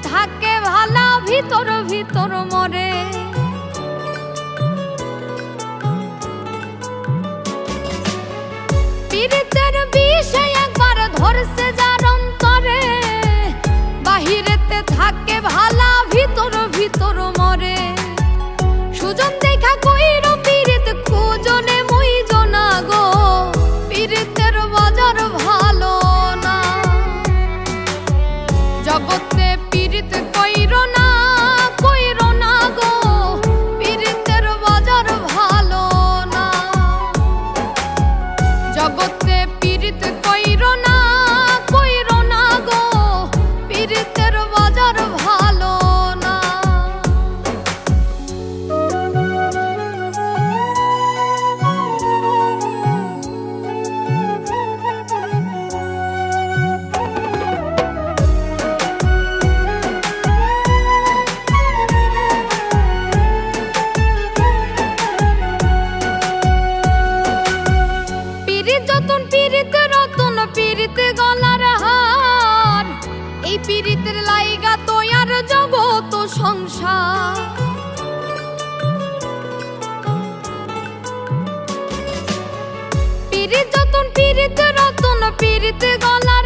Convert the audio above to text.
থাকে ভালা ভিতর ভিতর মরে। পীড়িতের বিষয় একবার ধরছে যার অন্তরে, বাহিরেতে থাকে ভালা ভিতর ভিতর মরে। সুজন দেখা কইর পীড়িত কুজনে মুই জনা গো, পীড়িতের বাজার ভালো না। জগতে পীড়িত কইর না গো, পীড়িতের বাজার ভালো না। জগতে পীড়িত কইর না গো, পীড়িতের বাজার ভালো না। যতন পীড়িত রতন পীড়িত গলার হার, এই পীড়িতের লাইগা তৈয়ার জগত সংসার। পীড়িত যতন পীড়িত রতন পীড়িত গলা